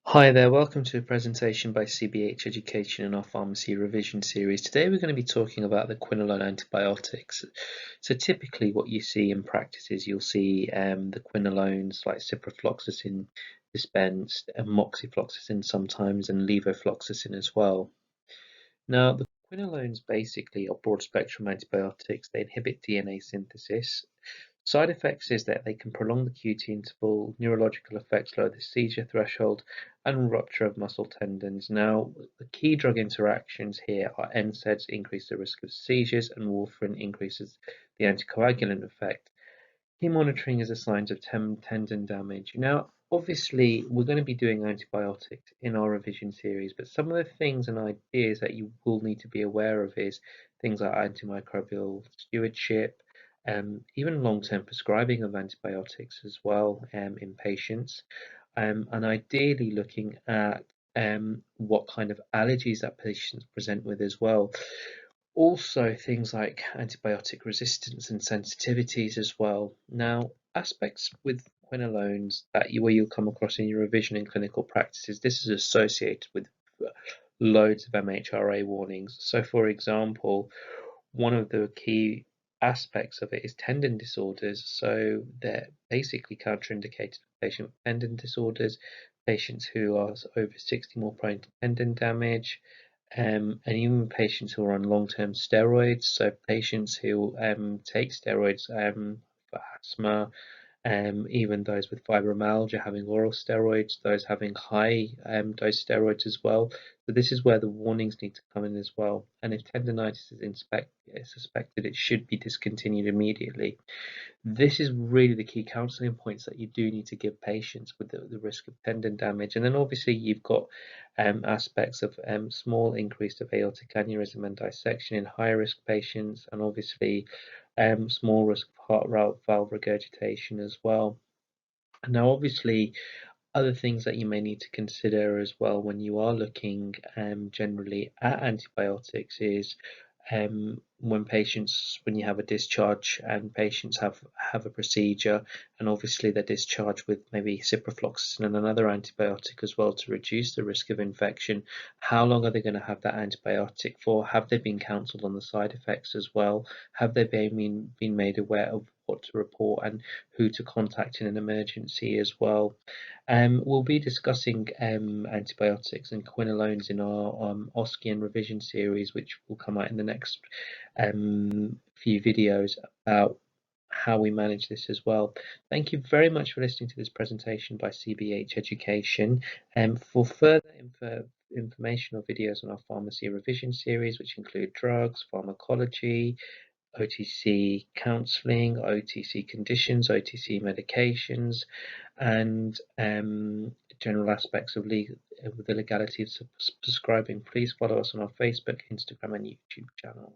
Hi there, welcome to a presentation by CBH Education in our pharmacy revision series. Today we're going to be talking about the quinolone antibiotics. So typically what you see in practice is you'll see the quinolones like ciprofloxacin dispensed and moxifloxacin sometimes and levofloxacin as well. Now the quinolones basically are broad spectrum antibiotics. They inhibit DNA synthesis. Side effects is that they can prolong the QT interval, neurological effects lower the seizure threshold, and rupture of muscle tendons. Now, the key drug interactions here are NSAIDs increase the risk of seizures, and warfarin increases the anticoagulant effect. Key monitoring is a signs of tendon damage. Now, obviously, we're going to be doing antibiotics in our revision series, but some of the things and ideas that you will need to be aware of is things like antimicrobial stewardship, even long-term prescribing of antibiotics as well in patients, and ideally looking at what kind of allergies that patients present with as well. Also, things like antibiotic resistance and sensitivities as well. Now, aspects with quinolones that where you'll come across in your revision in clinical practices, this is associated with loads of MHRA warnings. So, for example, one of the key aspects of it is tendon disorders. So they're basically contraindicated for patients with tendon disorders, patients who are over 60 more prone to tendon damage, and even patients who are on long-term steroids. So patients who take steroids for asthma, even those with fibromyalgia having oral steroids, those having high dose steroids as well. So this is where the warnings need to come in as well. And if tendonitis is suspected, it should be discontinued immediately. This is really the key counselling points that you do need to give patients with the risk of tendon damage. And then obviously you've got aspects of small increase of aortic aneurysm and dissection in high risk patients, and obviously small risk of heart valve regurgitation as well. Now, obviously, other things that you may need to consider as well when you are looking generally at antibiotics is when you have a discharge and patients have a procedure, and obviously they're discharged with maybe ciprofloxacin and another antibiotic as well to reduce the risk of infection. How long are they going to have that antibiotic for? Have they been counselled on the side effects as well? Have they been made aware of what to report and who to contact in an emergency as well? We'll be discussing antibiotics and quinolones in our OSCE and revision series, which will come out in the next few videos about how we manage this as well. Thank you very much for listening to this presentation by CBH Education. For further information or videos on our pharmacy revision series, which include drugs, pharmacology, OTC counselling, OTC conditions, OTC medications, and general aspects of the legality of prescribing, please follow us on our Facebook, Instagram, and YouTube channel.